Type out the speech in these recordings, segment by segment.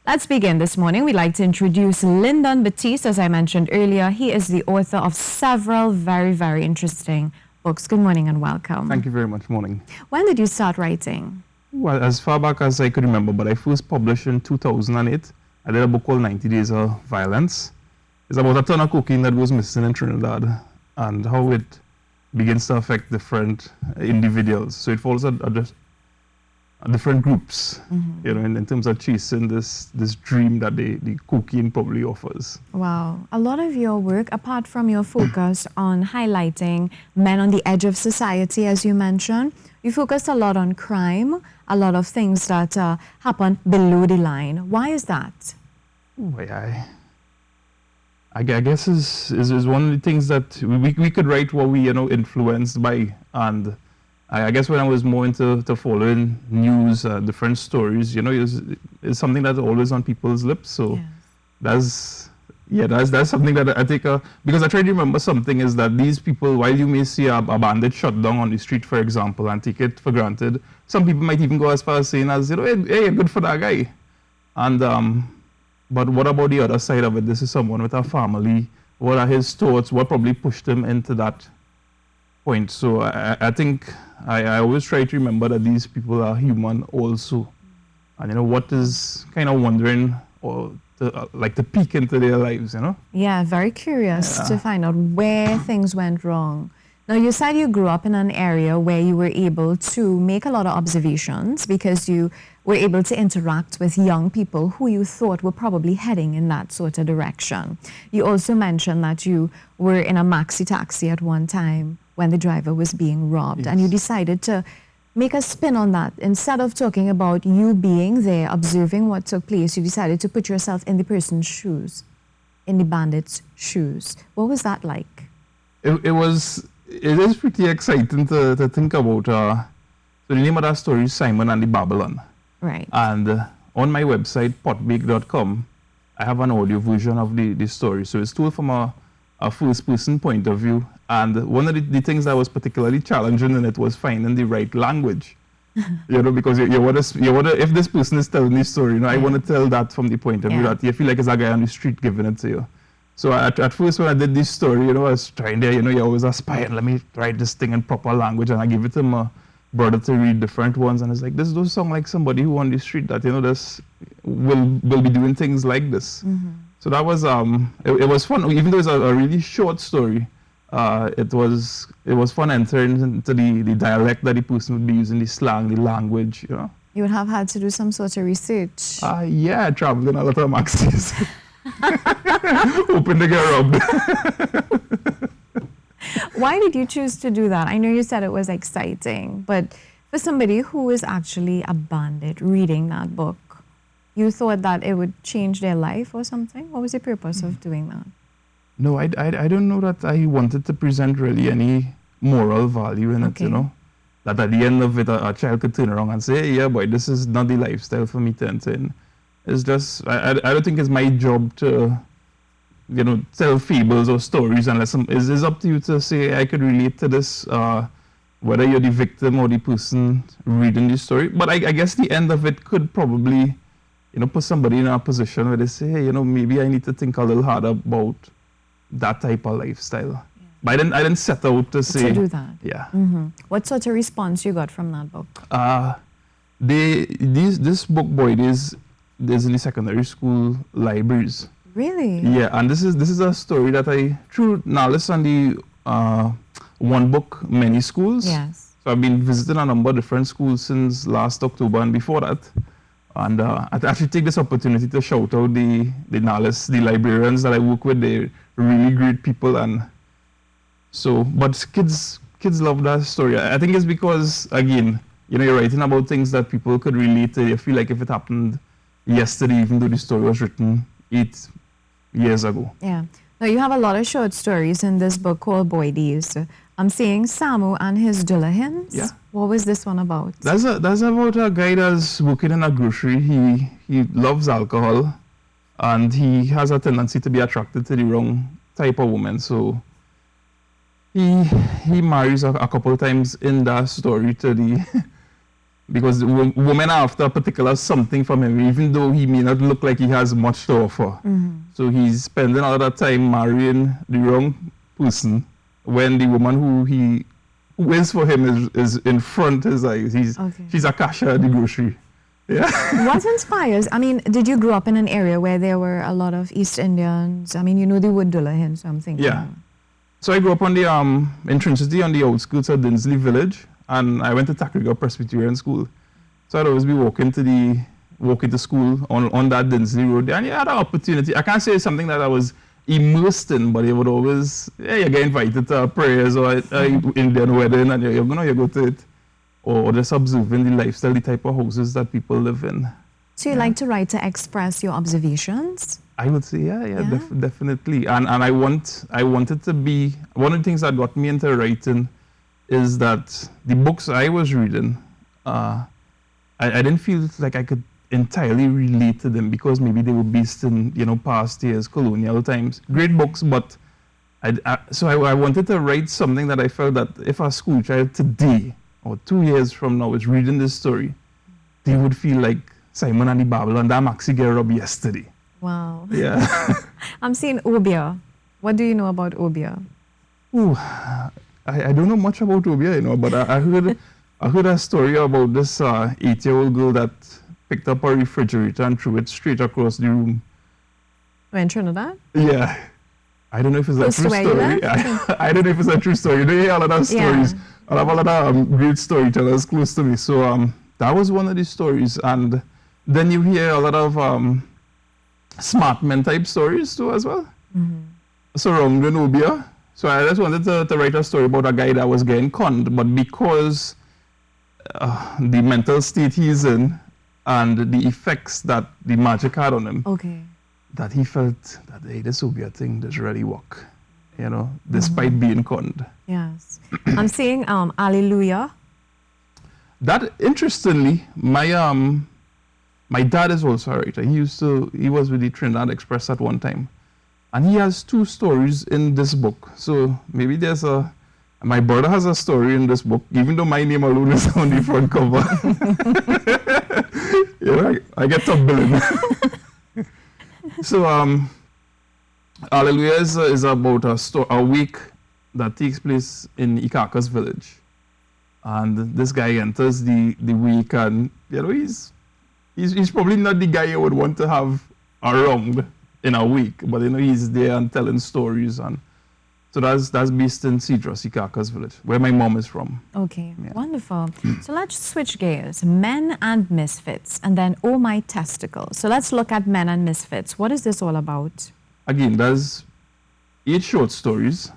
Let's begin this morning. We'd like to introduce Lyndon Batiste. As I mentioned earlier, he is the author of several very, very interesting books. Good morning and welcome. Thank you very much. Morning. When did you start writing? Well, as far back as I could remember, but I first published in 2008. I did a book called 90 Days of Violence. It's about a ton of cocaine that was missing in Trinidad and how it begins to affect different individuals. So it follows different groups, you know, in terms of chasing this dream that the cocaine probably offers. Wow. A lot of your work, apart from your focus on highlighting men on the edge of society, as you mentioned, you focus a lot on crime, a lot of things that happen below the line. Why is that? I guess is one of the things that we could write what we, you know, influenced by. And I guess when I was more into following news, different stories, you know, it's something that's always on people's lips. So yes. that's something that I take, because I try to remember something is that these people, while you may see a bandit shot down on the street, for example, and take it for granted, some people might even go as far as saying, as, you know, hey, good for that guy. And, but what about the other side of it? This is someone with a family. What are his thoughts? What probably pushed him into that point? So I think I always try to remember that these people are human also. And, you know, what is kind of wondering or like to peek into their lives, you know? Yeah, very curious to find out where things went wrong. Now, you said you grew up in an area where you were able to make a lot of observations because you were able to interact with young people who you thought were probably heading in that sort of direction. You also mentioned that you were in a maxi taxi at one time when the driver was being robbed, and you decided to make a spin on that. Instead of talking about you being there, observing what took place, you decided to put yourself in the person's shoes, in the bandit's shoes. What was that like? It is pretty exciting to think about. So the name of that story is Simon and the Babylon. Right. And on my website, potbake.com, I have an audio version of the story. So it's told from a first-person point of view. And one of the things that was particularly challenging in it was finding the right language. You know, because you want to, if this person is telling this story, you know, I want to tell that from the point of view that you feel like it's a guy on the street giving it to you. So at first when I did this story, you know, I was trying there, you know, you always aspire, let me write this thing in proper language, and I give it to my brother to read different ones, and it's like, this does sound like somebody who on the street that, you know, this will be doing things like this. So that was, it was fun, even though it's a really short story. It was fun entering into the dialect that the person would be using, the slang, the language, you know. You would have had to do some sort of research. Yeah, traveling a lot of maxis. Hoping to get robbed. Why did you choose to do that? I know you said it was exciting, but for somebody who is actually a bandit reading that book, you thought that it would change their life or something? What was the purpose of doing that? No, I don't know that I wanted to present really any moral value in it, you know. That at the end of it, a child could turn around and say, hey, yeah, boy, this is not the lifestyle for me to enter in. It's just, I don't think it's my job to, you know, tell fables or stories unless it's up to you to say, I could relate to this, whether you're the victim or the person reading the story. But I guess the end of it could probably, you know, put somebody in a position where they say, hey, you know, maybe I need to think a little harder about that type of lifestyle. Yeah. But I didn't set out to say... To do that? Yeah. What sort of response you got from that book? This book, boy, there's in the secondary school libraries. Really? Yeah, and this is a story that I through Nalis and the One Book many schools. Yes. So I've been visiting a number of different schools since last October and before that. And I actually take this opportunity to shout out the Nalis, the librarians that I work with. They're really great people, and so, but kids love that story. I think it's because, again, you know, you're writing about things that people could relate to. You feel like if it happened yesterday, even though the story was written 8 years ago. Yeah. Now, you have a lot of short stories in this book called Boy Days. I'm seeing Samu and his Dullahins. Yeah. What was this one about? That's about a guy that's working in a grocery. He loves alcohol, and he has a tendency to be attracted to the wrong type of woman. So he marries a couple of times in that story to because women are after a particular something from him, even though he may not look like he has much to offer. So he's spending a lot of time marrying the wrong person when the woman who is for him is in front of his eyes. She's a cashier at the grocery. Yeah. What inspires? I mean, did you grow up in an area where there were a lot of East Indians? I mean, you know the wood Dullahan, so I'm thinking. Yeah. So I grew up on the in Trinity on the outskirts of Dinsley Village, and I went to Tacriga Presbyterian School. So I'd always be walking to school on that Dinsley Road, and you had an opportunity. I can't say it's something that I was immersed in, but you would always, you get invited to prayers or Indian wedding, and you go to it, or just observing the lifestyle, the type of houses that people live in. So you like to write to express your observations? I would say, definitely. And I wanted to be, one of the things that got me into writing is that the books I was reading, I didn't feel like I could entirely relate to them because maybe they were based in, past years, colonial times. Great books, but so I wanted to write something that I felt that if a school child today or 2 years from now is reading this story, they would feel like Simon and the Babylon, that Maxi get robbed yesterday. Wow. Yeah. I'm seeing Obia. What do you know about Obia? Ooh, I don't know much about Obia, but I heard a story about this 8-year-old girl that picked up a refrigerator and threw it straight across the room. In Trinidad? Yeah. I don't know if it's a true story. I don't know if it's a true story. You hear a lot of stories. I have a lot of great storytellers close to me. So that was one of the stories. And then you hear a lot of smart men type stories too as well. Surrounding Obia. So I just wanted to write a story about a guy that was getting conned, but because the mental state he's in and the effects that the magic had on him, that he felt that, hey, this Obia thing does really work, despite being conned. Yes. I'm seeing Alleluia. That, interestingly, my dad is also a writer. He was with the Trinidad Express at one time. And he has 2 stories in this book. So maybe my brother has a story in this book, even though my name alone is on the front cover. I get top billing. So, Alleluia is about a week that takes place in Ikakas village. And this guy enters the week, and he's probably not the guy you would want to have around in a week, but he's there and telling stories, and so that's based in Cedros, Ikakas village, where my mom is from. Okay, wonderful. So let's switch gears. Men and Misfits, and then Oh My Testicles. So let's look at Men and Misfits. What is this all about? Again, there's 8 short stories.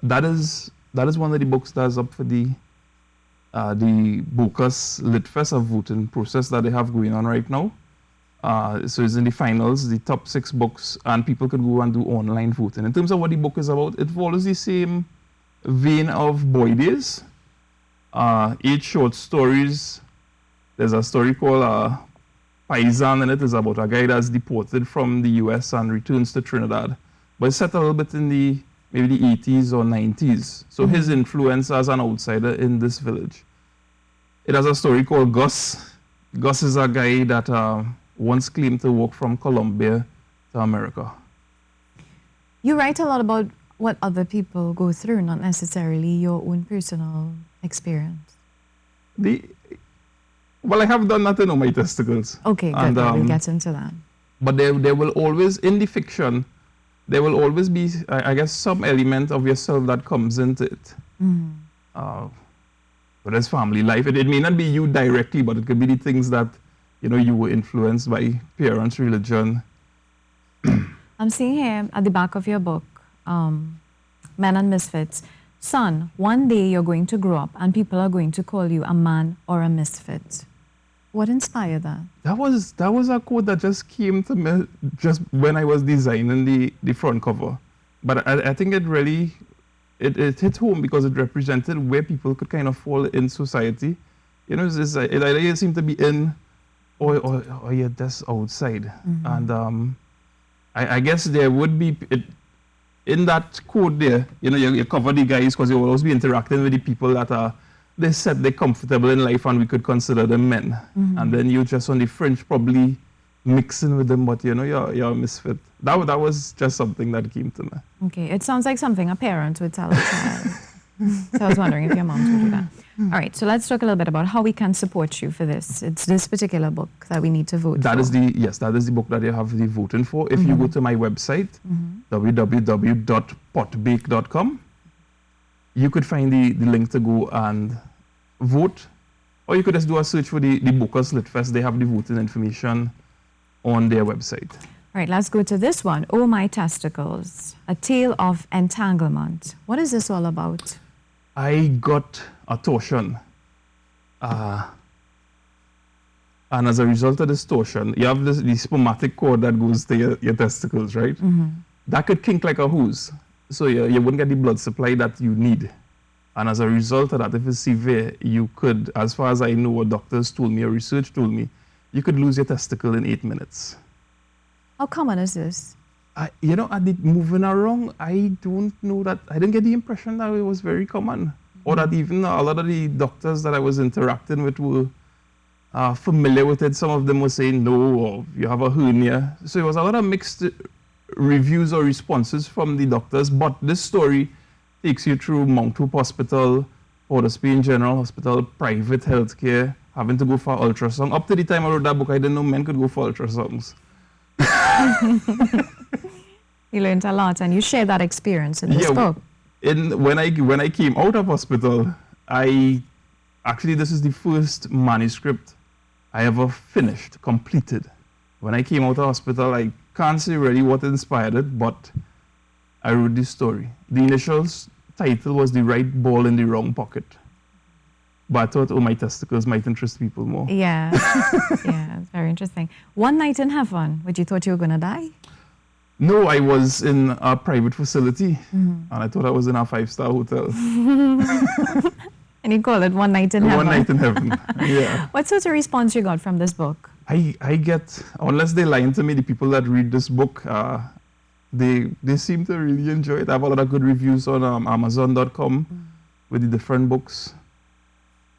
That is one of the books that's up for the Bocas Litfest of voting process that they have going on right now. So it's in the finals, the top 6 books, and people could go and do online voting. In terms of what the book is about, it follows the same vein of Boy Days. 8 short stories. There's a story called Paisan, and it is about a guy that's deported from the US and returns to Trinidad. But it's set a little bit in maybe the 80s or 90s. So his influence as an outsider in this village. It has a story called Gus. Gus is a guy that once claimed to walk from Colombia to America. You write a lot about what other people go through, not necessarily your own personal experience. Well, I have done that in Oh My Testicles. Okay, good. We'll get into that. But there will always, in the fiction, there will always be, I guess, some element of yourself that comes into it. But as family life, it may not be you directly, but it could be the things that you were influenced by parents' religion. I'm seeing here at the back of your book, Men and Misfits. Son, one day you're going to grow up and people are going to call you a man or a misfit. What inspired that? That was a quote that just came to me just when I was designing the front cover. But I think it really, it hit home because it represented where people could kind of fall in society. It either seemed to be in or you're just outside. And I guess there would be, in that quote there, you cover the guys because you will always be interacting with the people that they're set, they're comfortable in life, and we could consider them men. And then you're just on the fringe, probably mixing with them, but you're a misfit. That was just something that came to me. Okay, it sounds like something a parent would tell a child. So I was wondering if your moms would do that. All right, so let's talk a little bit about how we can support you for this. It's this particular book that we need to vote for. That is the book that you have the voting for. If you go to my website, www.potbake.com, you could find the link to go and vote, or you could just do a search for the Bookers Lit Fest. They have the voting information on their website. All right, let's go to this one. Oh My Testicles, A Tale of Entanglement. What is this all about? I got a torsion. And as a result of this torsion, you have the spermatic cord that goes to your testicles, right? That could kink like a hose. So you wouldn't get the blood supply that you need. And as a result of that, if it's severe, you could, as far as I know, what doctors told me or research told me, you could lose your testicle in 8 minutes. How common is this? Moving around, I don't know that. I didn't get the impression that it was very common. Or that even a lot of the doctors that I was interacting with were familiar with it. Some of them were saying, no, or you have a hernia. So it was a lot of mixed reviews or responses from the doctors. But this story takes you through Mount Hope Hospital, Port of Spain General Hospital, private healthcare, having to go for ultrasound. Up to the time I wrote that book, I didn't know men could go for ultrasounds. You learned a lot, and you shared that experience in this book. When I came out of hospital, this is the first manuscript I ever finished, completed. When I came out of hospital, I can't say really what inspired it, but I wrote this story. The initial title was The Right Ball in the Wrong Pocket. But I thought, My Testicles might interest people more. Yeah, yeah, it's very interesting. One night in heaven, you thought you were going to die? No, I was in a private facility, and I thought I was in a 5-star hotel. And you call it One Night in Heaven? One Night in Heaven, yeah. What sort of response you got from this book? I get, unless they lie to me, the people that read this book, they seem to really enjoy it. I have a lot of good reviews on Amazon.com with the different books.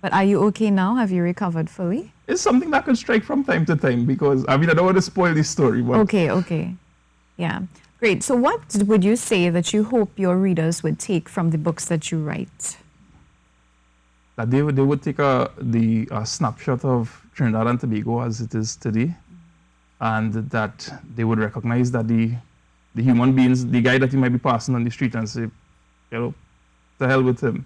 But are you okay now? Have you recovered fully? It's something that could strike from time to time because, I don't want to spoil this story. But Okay. Yeah, great. So what would you say that you hope your readers would take from the books that you write? That they would take a snapshot of Trinidad and Tobago as it is today, and that they would recognize that the human beings, the guy that you might be passing on the street and say, to hell with him,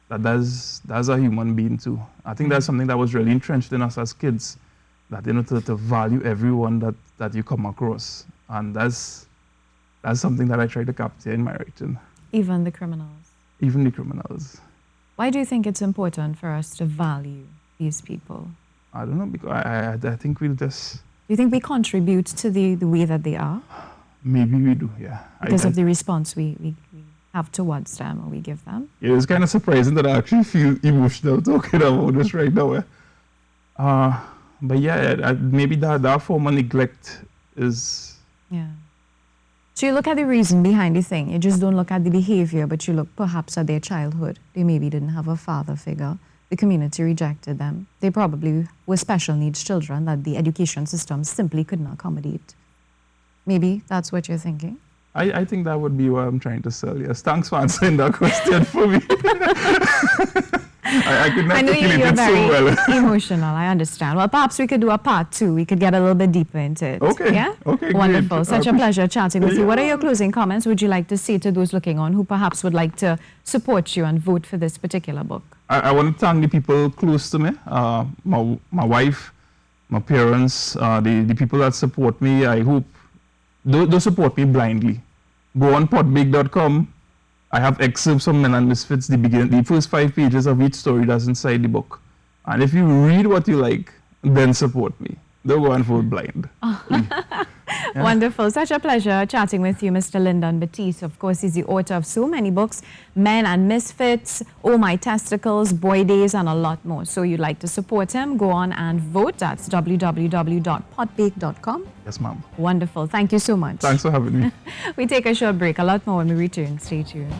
that's a human being too. I think that's something that was really entrenched in us as kids, that to value everyone that you come across. And that's something that I try to capture in my writing. Even the criminals? Even the criminals. Why do you think it's important for us to value these people? I don't know, because I think we'll just... Do you think we contribute to the way that they are? Maybe we do, yeah. Because of the response we have towards them or we give them? It was kind of surprising that I actually feel emotional talking about this right now. But yeah, maybe that form of neglect is... Yeah. So you look at the reason behind the thing. You just don't look at the behavior, but you look perhaps at their childhood. They maybe didn't have a father figure. The community rejected them. They probably were special needs children that the education system simply couldn't accommodate. Maybe that's what you're thinking? I think that would be what I'm trying to sell. Yes. Thanks for answering that question for me. I could not articulate it so well. Emotional, I understand. Well, perhaps we could do a part 2. We could get a little bit deeper into it. Okay. Yeah? Okay, wonderful. Great. Such a pleasure chatting with you. What are your closing comments would you like to say to those looking on who perhaps would like to support you and vote for this particular book? I want to thank the people close to me, my wife, my parents, the people that support me. I hope don't support me blindly. Go on potbake.com. I have excerpts from Men and Misfits, the first 5 pages of each story that's inside the book. And if you read what you like, then support me. Don't go and vote blind. Yeah. Wonderful. Such a pleasure chatting with you, Mr. Lyndon Batiste. Of course, he's the author of so many books, Men and Misfits, Oh My Testicles, Boy Days, and a lot more. So you'd like to support him, go on and vote. That's www.potbake.com. Yes, ma'am. Wonderful. Thank you so much. Thanks for having me. We take a short break. A lot more when we return. Stay tuned.